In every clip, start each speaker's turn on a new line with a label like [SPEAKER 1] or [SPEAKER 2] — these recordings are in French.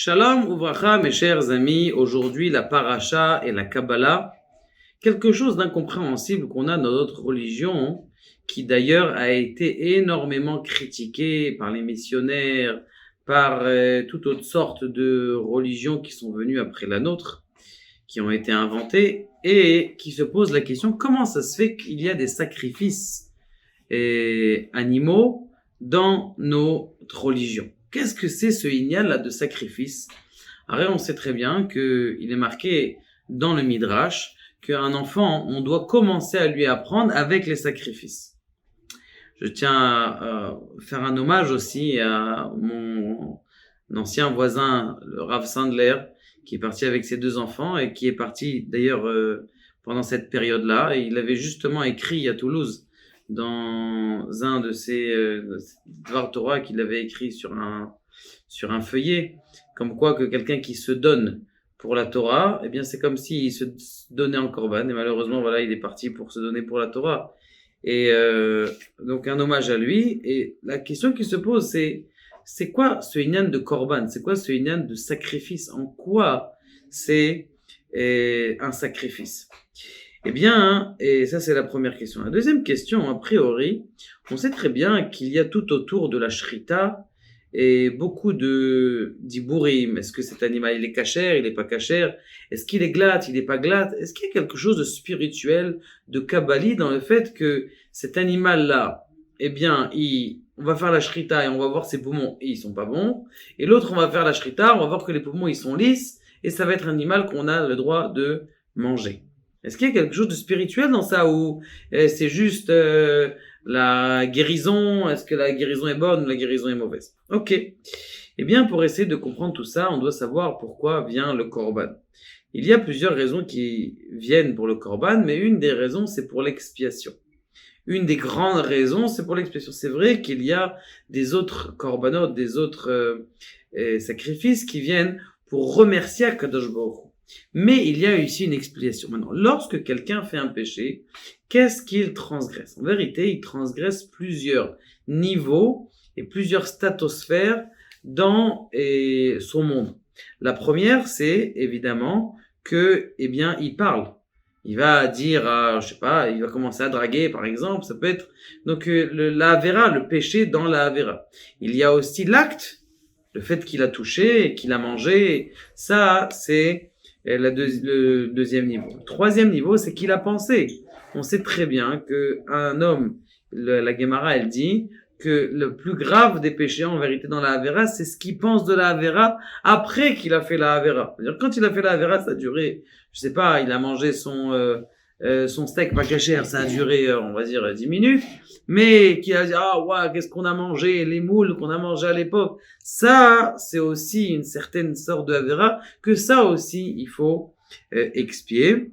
[SPEAKER 1] Shalom Uvracha, mes chers amis, aujourd'hui la paracha et la Kabbalah, quelque chose d'incompréhensible qu'on a dans notre religion, qui d'ailleurs a été énormément critiqué par les missionnaires, par toute autre sorte de religions qui sont venues après la nôtre, qui ont été inventées, et qui se pose la question, comment ça se fait qu'il y a des sacrifices animaux dans notre religion? Qu'est-ce que c'est ce inyan-là de sacrifice? Alors, on sait très bien qu'il est marqué dans le Midrash qu'un enfant, on doit commencer à lui apprendre avec les sacrifices. Je tiens à faire un hommage aussi à mon ancien voisin, le Rav Sandler, qui est parti avec ses deux enfants et qui est parti d'ailleurs pendant cette période-là. Et il avait justement écrit à Toulouse, dans un de ses Dvar Torah qu'il avait écrit sur un feuillet, comme quoi que quelqu'un qui se donne pour la Torah, eh bien c'est comme s'il se donnait en korban, et malheureusement voilà, il est parti pour se donner pour la Torah. Et donc un hommage à lui. Et la question qui se pose, c'est quoi ce inyan de korban? C'est quoi ce inyan de sacrifice? En quoi c'est un sacrifice? Eh bien, et ça c'est la première question. La deuxième question, a priori, on sait très bien qu'il y a tout autour de la shrita et beaucoup de dibourim. Est-ce que cet animal il est cachère, il est pas cachère? Est-ce qu'il est glatte, il est pas glatte? Est-ce qu'il y a quelque chose de spirituel, de kabbali dans le fait que cet animal-là, eh bien, on va faire la shrita et on va voir ses poumons et ils sont pas bons. Et l'autre, on va faire la shrita, on va voir que les poumons ils sont lisses et ça va être un animal qu'on a le droit de manger. Est-ce qu'il y a quelque chose de spirituel dans ça ou c'est juste la guérison? Est-ce que la guérison est bonne ou la guérison est mauvaise? Ok. Eh bien, pour essayer de comprendre tout ça, on doit savoir pourquoi vient le korban. Il y a plusieurs raisons qui viennent pour le korban, mais une des raisons, c'est pour l'expiation. Une des grandes raisons, c'est pour l'expiation. C'est vrai qu'il y a des autres korbanot, des autres sacrifices qui viennent pour remercier Akadosh Baruch Hu. Mais il y a ici une explication. Maintenant, lorsque quelqu'un fait un péché, qu'est-ce qu'il transgresse? En vérité, il transgresse plusieurs niveaux et plusieurs statosphères dans son monde. La première, c'est évidemment que, eh bien, il parle. Il va dire, je sais pas, il va commencer à draguer, par exemple. Ça peut être donc la Avera, le péché dans la Avera. Il y a aussi l'acte, le fait qu'il a touché, qu'il a mangé. Ça, c'est le deuxième niveau. Le troisième niveau, c'est qu'il a pensé. On sait très bien qu'un homme, la Gemara, elle dit que le plus grave des péchés, en vérité, dans la Havera, c'est ce qu'il pense de la Havera après qu'il a fait la Havera. C'est-à-dire, quand il a fait la Havera, ça a duré, je sais pas, il a mangé son steak pas cachère, ça a duré, on va dire, 10 minutes, mais qui a dit, ouais, qu'est-ce qu'on a mangé, les moules qu'on a mangé à l'époque. Ça, c'est aussi une certaine sorte de Havera, que ça aussi, il faut expier.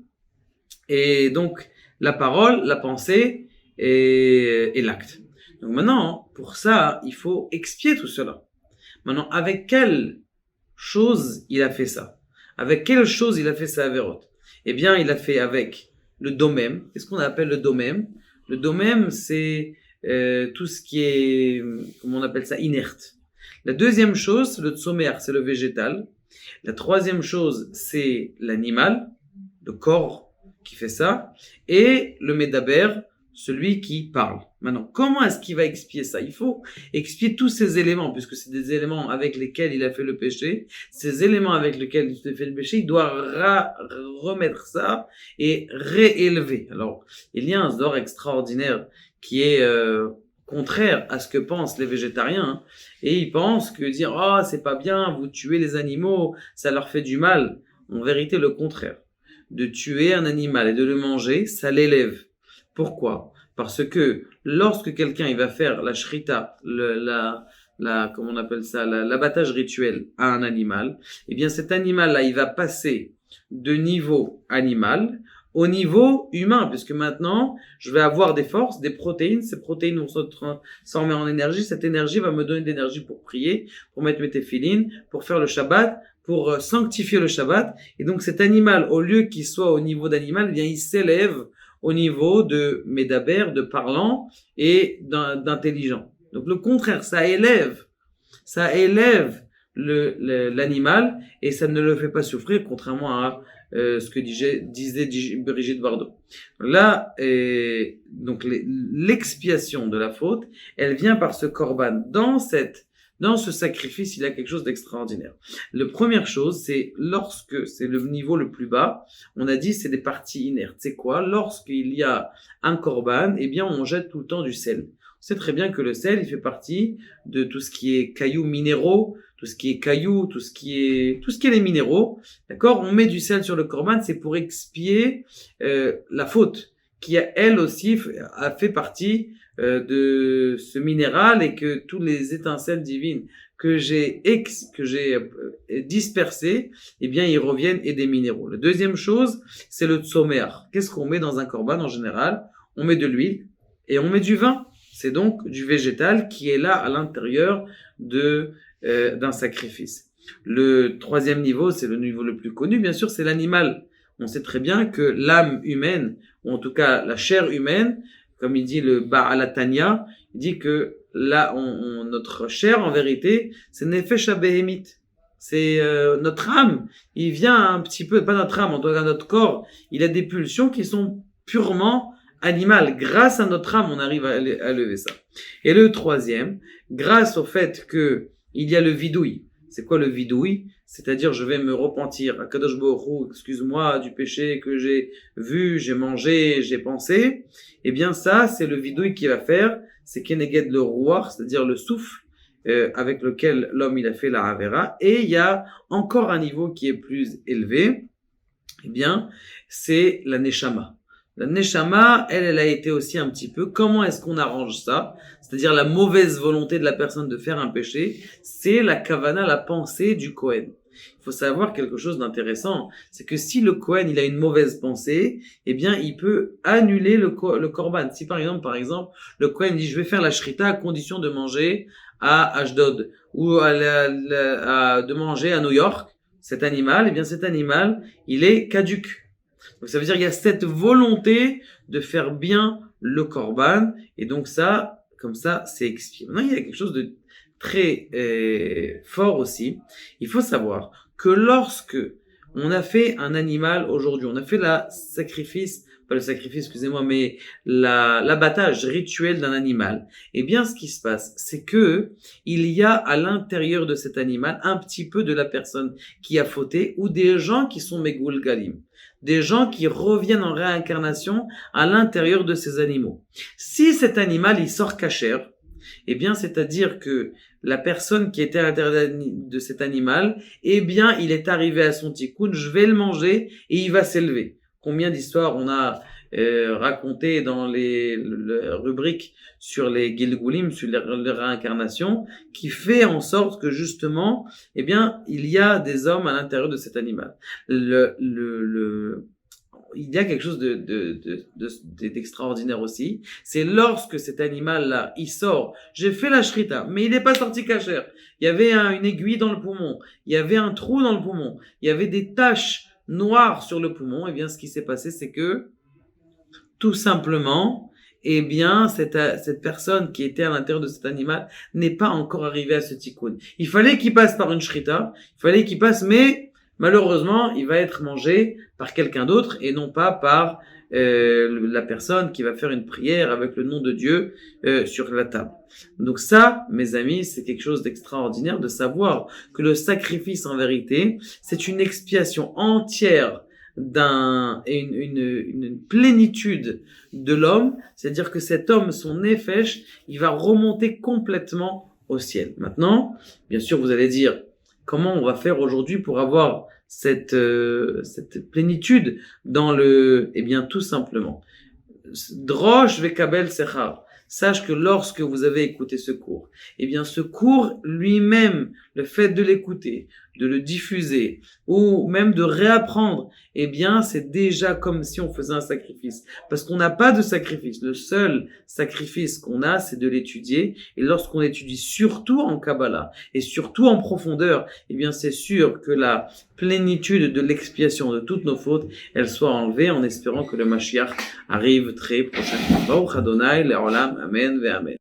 [SPEAKER 1] Et donc, la parole, la pensée et l'acte. Donc maintenant, pour ça, il faut expier tout cela. Maintenant, avec quelle chose il a fait ça? Avec quelle chose il a fait sa avérote? Eh bien, il a fait avec le domem. Qu'est-ce qu'on appelle le domem? Le domem, c'est tout ce qui est, comment on appelle ça, inerte. La deuxième chose, c'est le tsomer, c'est le végétal. La troisième chose, c'est l'animal, le corps qui fait ça. Et le médaber, celui qui parle. Maintenant, comment est-ce qu'il va expier ça? Il faut expier tous ces éléments, puisque c'est des éléments avec lesquels il a fait le péché. Ces éléments avec lesquels il a fait le péché, il doit remettre ça et réélever. Alors, il y a un zdor extraordinaire qui est contraire à ce que pensent les végétariens. Hein, et ils pensent que dire « c'est pas bien, vous tuez les animaux, ça leur fait du mal ». En vérité, le contraire. De tuer un animal et de le manger, ça l'élève. Pourquoi? Parce que lorsque quelqu'un il va faire la shrita, comment on appelle ça, l'abattage rituel à un animal, eh bien cet animal-là, il va passer de niveau animal au niveau humain, puisque maintenant, je vais avoir des forces, des protéines, ces protéines vont se transformer en énergie, cette énergie va me donner de l'énergie pour prier, pour mettre mes téphilines, pour faire le Shabbat, pour sanctifier le Shabbat, et donc cet animal, au lieu qu'il soit au niveau d'animal, eh bien il s'élève au niveau de médaber, de parlant et d'intelligent. Donc le contraire, ça élève l'animal et ça ne le fait pas souffrir, contrairement à ce que disait Brigitte Bardot. Là, donc l'expiation de la faute, elle vient par ce korban. Dans ce sacrifice, il y a quelque chose d'extraordinaire. La première chose, c'est lorsque c'est le niveau le plus bas, on a dit c'est des parties inertes. C'est quoi? Lorsqu'il y a un korban, eh bien on jette tout le temps du sel. On sait très bien que le sel, il fait partie de tout ce qui est cailloux minéraux, tout ce qui est cailloux, tout ce qui est les minéraux. D'accord? On met du sel sur le korban, c'est pour expier la faute qui elle aussi a fait partie de ce minéral et que tous les étincelles divines que j'ai dispersées, eh bien, ils reviennent et des minéraux. La deuxième chose, c'est le tsoméar. Qu'est-ce qu'on met dans un korban en général? On met de l'huile et on met du vin. C'est donc du végétal qui est là à l'intérieur d'un sacrifice. Le troisième niveau, c'est le niveau le plus connu, bien sûr, c'est l'animal. On sait très bien que l'âme humaine, ou en tout cas la chair humaine, comme il dit le Ba'alatania, il dit que là, notre chair, en vérité, c'est Nefesh HaBehemit. C'est notre âme. Il vient un petit peu, pas notre âme, en tout cas notre corps, il a des pulsions qui sont purement animales. Grâce à notre âme, on arrive à lever ça. Et le troisième, grâce au fait que il y a le vidouille. C'est quoi le vidouille? C'est-à-dire, je vais me repentir. Akadosh Baruch Hu, excuse-moi du péché que j'ai vu, j'ai mangé, j'ai pensé. Eh bien, ça, c'est le vidouille qui va faire. C'est Keneged le roi, c'est-à-dire le souffle avec lequel l'homme il a fait la Havera. Et il y a encore un niveau qui est plus élevé. Eh bien, c'est la Neshama. La Neshama, elle a été aussi un petit peu, comment est-ce qu'on arrange ça? C'est-à-dire la mauvaise volonté de la personne de faire un péché, c'est la kavana, la pensée du Kohen. Il faut savoir quelque chose d'intéressant, c'est que si le Kohen, il a une mauvaise pensée, eh bien, il peut annuler le korban. Si par exemple, le Kohen dit, je vais faire la shrita à condition de manger à Ashdod, ou de manger à New York, cet animal, eh bien, cet animal, il est caduc. Donc ça veut dire qu'il y a cette volonté de faire bien le korban et donc ça, comme ça, c'est expié. Maintenant, il y a quelque chose de très fort aussi. Il faut savoir que lorsque on a fait un animal aujourd'hui, on a fait mais l'abattage rituel d'un animal. Eh bien, ce qui se passe, c'est que il y a à l'intérieur de cet animal un petit peu de la personne qui a fauté ou des gens qui sont Megoul Galim. Des gens qui reviennent en réincarnation à l'intérieur de ces animaux. Si cet animal, il sort cachère, eh bien, c'est-à-dire que la personne qui était à l'intérieur de cet animal, eh bien, il est arrivé à son tikkun, je vais le manger et il va s'élever. Combien d'histoires on a racontées dans les rubriques sur les Gilgulim, sur les réincarnations, qui fait en sorte que justement, eh bien, il y a des hommes à l'intérieur de cet animal. Il y a quelque chose d'extraordinaire aussi. C'est lorsque cet animal-là, il sort. J'ai fait la shrita, mais il n'est pas sorti cachère. Il y avait une aiguille dans le poumon. Il y avait un trou dans le poumon. Il y avait des taches noires sur le poumon. Eh bien, ce qui s'est passé, c'est que, tout simplement, eh bien, cette personne qui était à l'intérieur de cet animal n'est pas encore arrivée à ce tikkun. Il fallait qu'il passe par une shrita. Mais malheureusement, il va être mangé par quelqu'un d'autre et non pas par la personne qui va faire une prière avec le nom de Dieu sur la table. Donc ça, mes amis, c'est quelque chose d'extraordinaire de savoir que le sacrifice, en vérité, c'est une expiation entière une plénitude de l'homme, c'est-à-dire que cet homme, son nefesh, il va remonter complètement au ciel. Maintenant, bien sûr, vous allez dire, comment on va faire aujourd'hui pour avoir cette plénitude dans eh bien, tout simplement. Drosh vekabel sechar. Sache que lorsque vous avez écouté ce cours, eh bien, ce cours lui-même, le fait de l'écouter, de le diffuser, ou même de réapprendre, eh bien, c'est déjà comme si on faisait un sacrifice. Parce qu'on n'a pas de sacrifice. Le seul sacrifice qu'on a, c'est de l'étudier. Et lorsqu'on étudie surtout en Kabbalah, et surtout en profondeur, eh bien, c'est sûr que la plénitude de l'expiation de toutes nos fautes, elle soit enlevée en espérant que le Mashiach arrive très prochainement. Baruch Adonai, le'olam, amen, ve amen.